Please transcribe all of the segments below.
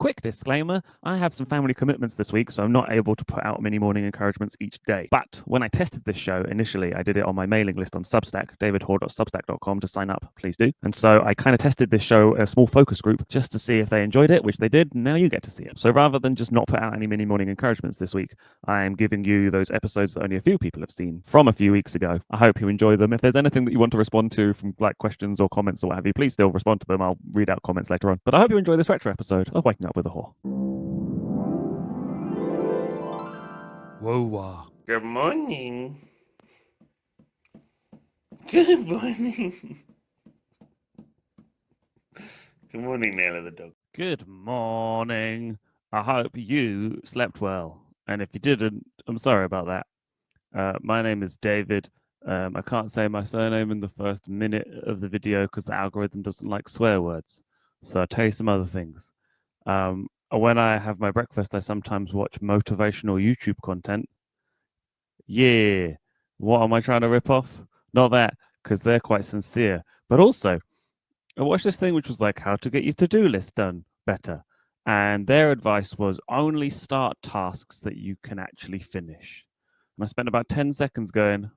Quick disclaimer, I have some family commitments this week, so I'm not able to put out many morning encouragements each day. But when I tested this show initially, I did it on my mailing list on Substack, davidhoare.substack.com, to sign up, please do. And so I kind of tested this show, a small focus group, just to see if they enjoyed it, which they did. Now you get to see it. So rather than just not put out any mini morning encouragements this week, I am giving you those episodes that only a few people have seen from a few weeks ago. I hope you enjoy them. If there's anything that you want to respond to from like questions or comments or what have you, please still respond to them. I'll read out comments later on. But I hope you enjoy this retro episode of Waking Up with a Hoare. WUWAH. Good morning. Good morning. Good morning, Nana the dog. Good morning. I hope you slept well. And if you didn't, I'm sorry about that. My name is David. I can't say my surname in the first minute of the video because the algorithm doesn't like swear words. So I'll tell you some other things. When I have my breakfast, I sometimes watch motivational YouTube content. Yeah. What am I trying to rip off? Not that, because they're quite sincere. But also, I watched this thing which was like how to get your to-do list done better. And their advice was only start tasks that you can actually finish. And I spent about 10 seconds going,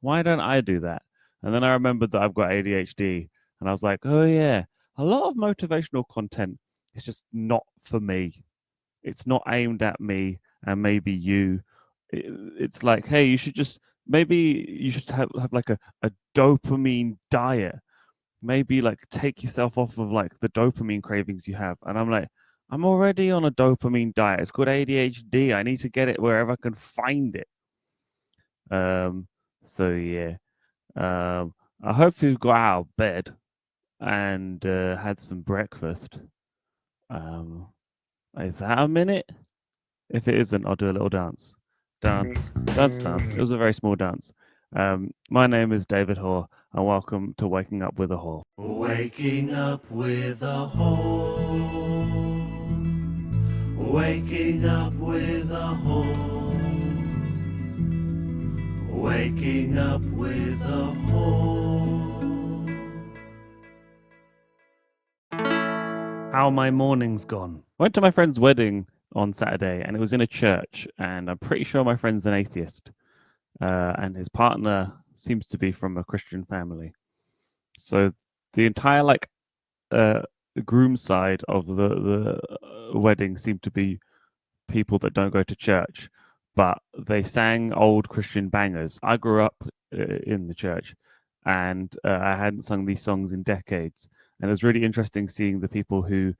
why don't I do that? And then I remembered that I've got ADHD. And I was like, oh yeah, a lot of motivational content is just not for me. It's not aimed at me and maybe you. It's like, hey, you should just, maybe you should have like a dopamine diet. Maybe like take yourself off of like the dopamine cravings you have. And I'm like, I'm already on a dopamine diet. It's called ADHD. I need to get it wherever I can find it. So yeah. I hope you got out of bed and had some breakfast. Is that a minute? If it isn't, I'll do a little dance. Dance. It was a very small dance. My name is David Hoare, and welcome to Waking Up with a Hoare. Waking up with a Hoare. Waking up with a Hoare. Waking up with a Hoare. How my morning's gone. I went to my friend's wedding on Saturday, and it was in a church, and I'm pretty sure my friend's an atheist, and his partner seems to be from a Christian family. So the entire like groom side of the wedding seemed to be people that don't go to church, but they sang old Christian bangers. I grew up in the church, and I hadn't sung these songs in decades, and it was really interesting seeing the people who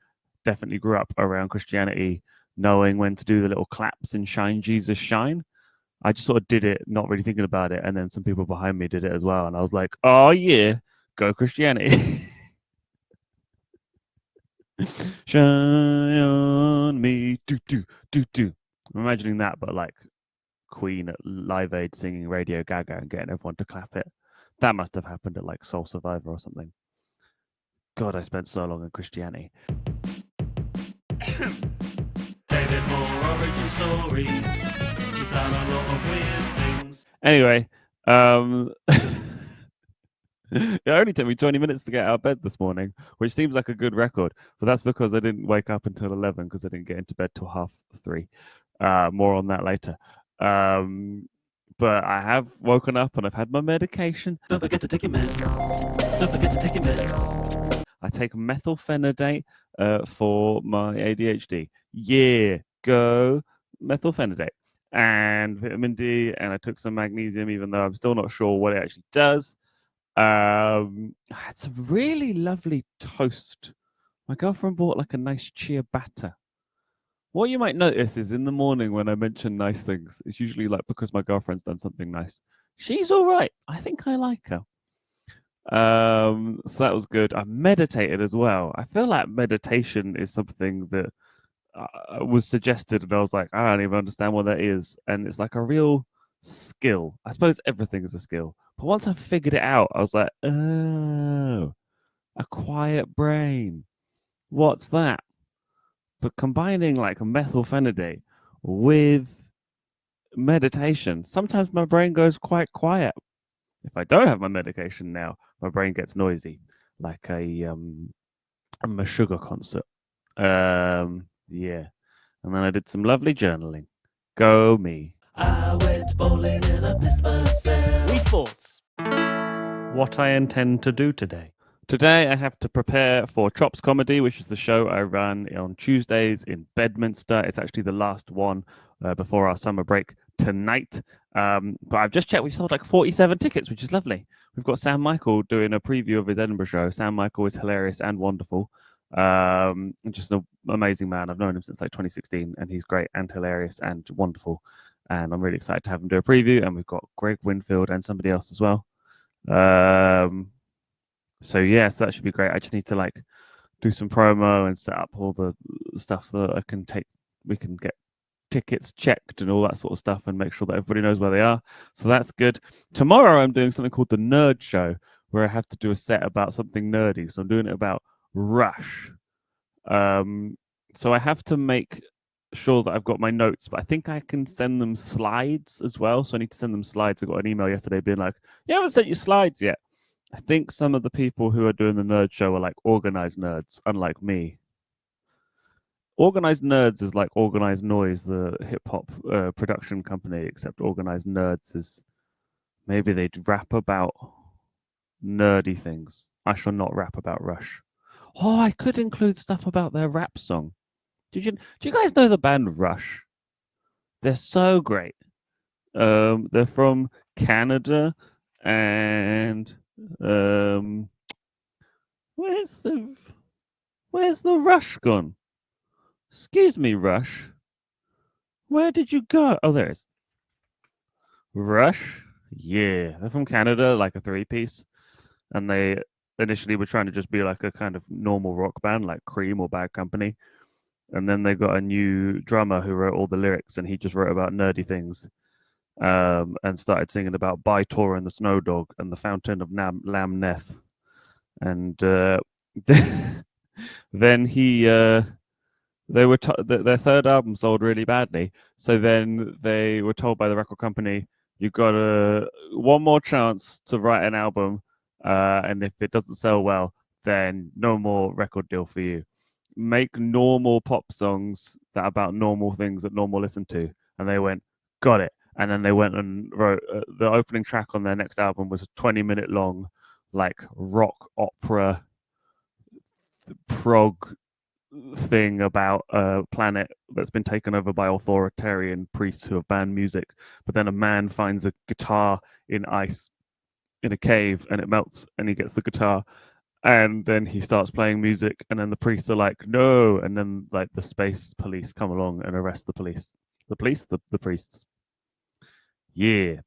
definitely grew up around Christianity knowing when to do the little claps and shine Jesus shine. I just sort of did it, not really thinking about it, and then some people behind me did it as well, and I was like, oh yeah, go Christianity. Shine on me, do do do do. I'm imagining that, but like Queen at Live Aid singing Radio Gaga and getting everyone to clap it. That must have happened at like Soul Survivor or something. God, I spent so long in Christianity. David Hoare origin stories. He's done a lot of weird things. Anyway, it only took me 20 minutes to get out of bed this morning, which seems like a good record, but that's because I didn't wake up until 11 because I didn't get into bed till 3:30. More on that later. But I have woken up and I've had my medication. Don't forget to take your meds. Don't forget to take your meds. I take methylphenidate for my ADHD. Yeah, go methylphenidate. And vitamin D, and I took some magnesium, even though I'm still not sure what it actually does. I had some really lovely toast. My girlfriend bought like a nice ciabatta. What you might notice is in the morning when I mention nice things, it's usually like because my girlfriend's done something nice. She's all right. I think I like her. So that was good. I meditated as well. I feel like meditation is something that was suggested, and I was like, I don't even understand what that is. And it's like a real skill. I suppose everything is a skill. But once I figured it out, I was like, oh, a quiet brain. What's that? But combining like a methylphenidate with meditation, sometimes my brain goes quite quiet. If I don't have my medication now, my brain gets noisy, like a Sugar concert. Yeah. And then I did some lovely journaling. Go me. I went bowling and I pissed myself. Wii Sports. What I intend to do today. Today I have to prepare for Chops Comedy, which is the show I run on Tuesdays in Bedminster. It's actually the last one before our summer break tonight. But I've just checked, we sold like 47 tickets, which is lovely. We've got Sam Michael doing a preview of his Edinburgh show. Sam Michael is hilarious and wonderful. Just an amazing man. I've known him since like 2016, and he's great and hilarious and wonderful. And I'm really excited to have him do a preview. And we've got Greg Winfield and somebody else as well. So yes, that should be great. I just need to like do some promo and set up all the stuff that I can take. We can get tickets checked and all that sort of stuff, and make sure that everybody knows where they are. So that's good. Tomorrow I'm doing something called the Nerd Show, where I have to do a set about something nerdy. So I'm doing it about Rush. So I have to make sure that I've got my notes, but I think I can send them slides as well. So I need to send them slides. I got an email yesterday being like, "You haven't sent your slides yet." I think some of the people who are doing the nerd show are like organized nerds, unlike me. Organized Nerds is like Organized Noise, the hip hop production company, except Organized Nerds is maybe they'd rap about nerdy things. I shall not rap about Rush. Oh, I could include stuff about their rap song. Do you guys know the band Rush? They're so great. They're from Canada, and where's the Rush gone? Excuse me, Rush. Where did you go? Oh, there it is. Rush? Yeah. They're from Canada, like a three-piece. And they initially were trying to just be like a kind of normal rock band, like Cream or Bad Company. And then they got a new drummer who wrote all the lyrics, and he just wrote about nerdy things. And started singing about Bytor and the Snow Dog and the Fountain of Lam Neth. And then he they were their third album sold really badly, so then they were told by the record company, "You got one more chance to write an album, and if it doesn't sell well, then no more record deal for you. Make normal pop songs that are about normal things that normal listen to." And they went, "Got it." And then they went and wrote the opening track on their next album was a 20-minute long, like rock opera prog thing about a planet that's been taken over by authoritarian priests who have banned music. But then a man finds a guitar in ice in a cave, and it melts, and he gets the guitar, and then he starts playing music, and then the priests are like, "No!" And then like the space police come along and arrest the priests. Yeah.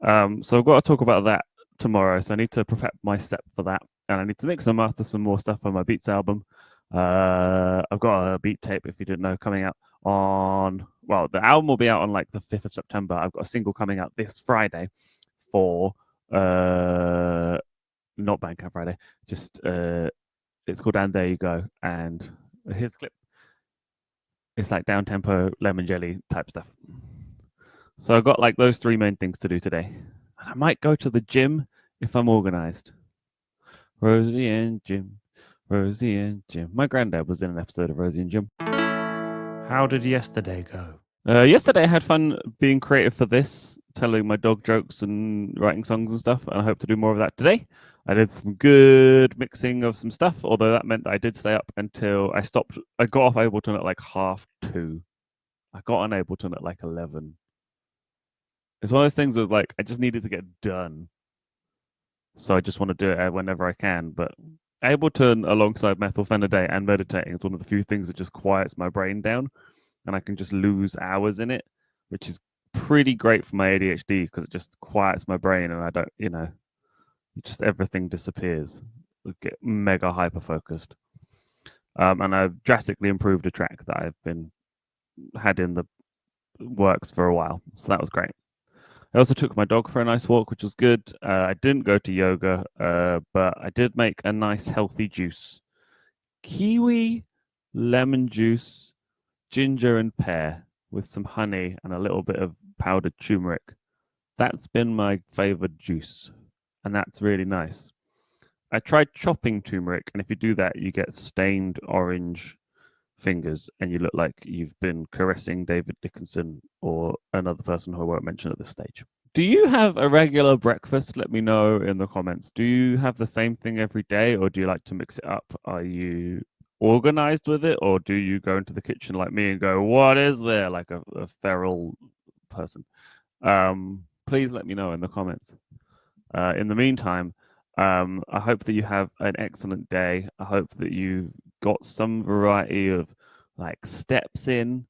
So I've got to talk about that tomorrow. So I need to prepare my set for that, and I need to mix and master some more stuff on my Beats album. I've got a beat tape, if you didn't know, coming out on, well, the album will be out on like the 5th of September. I've got a single coming out this Friday for not Bandcamp Friday, just it's called And There You Go. And here's a clip. It's like down tempo lemon jelly type stuff. So I've got like those three main things to do today. And I might go to the gym if I'm organized. Rosie and Jim. Rosie and Jim. My granddad was in an episode of Rosie and Jim. How did yesterday go? Yesterday I had fun being creative for this, telling my dog jokes and writing songs and stuff, and I hope to do more of that today. I did some good mixing of some stuff, although that meant that I did stay up until I stopped. I got off Ableton at like 2:30. I got on Ableton at like 11. It's one of those things that was like, I just needed to get done. So I just want to do it whenever I can, but Ableton alongside Methyl Day and meditating is one of the few things that just quiets my brain down, and I can just lose hours in it, which is pretty great for my ADHD because it just quiets my brain, and I don't, just everything disappears. I get mega hyper focused. And I've drastically improved a track that I've had in the works for a while, so that was great. I also took my dog for a nice walk, which was good. I didn't go to yoga, but I did make a nice healthy juice. Kiwi, lemon juice, ginger and pear with some honey and a little bit of powdered turmeric. That's been my favorite juice, and that's really nice. I tried chopping turmeric, and if you do that, you get stained orange fingers and you look like you've been caressing David Dickinson or another person who I won't mention at this stage. Do you have a regular breakfast? Let me know in the comments. Do you have the same thing every day, or do you like to mix it up? Are you organized with it, or do you go into the kitchen like me and go, what is there, like a feral person? Please let me know in the comments. In the meantime, I hope that you have an excellent day. I hope that you've got some variety of like steps in,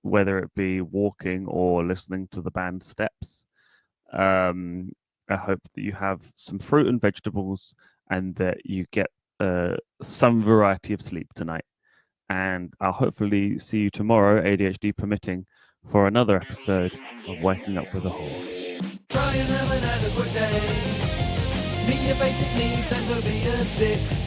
whether it be walking or listening to the band Steps. I hope that you have some fruit and vegetables and that you get some variety of sleep tonight. And I'll hopefully see you tomorrow, ADHD permitting, for another episode of Waking Up with a Hoare. Try and have an adequate day. Meet your basic needs and don't be a dick.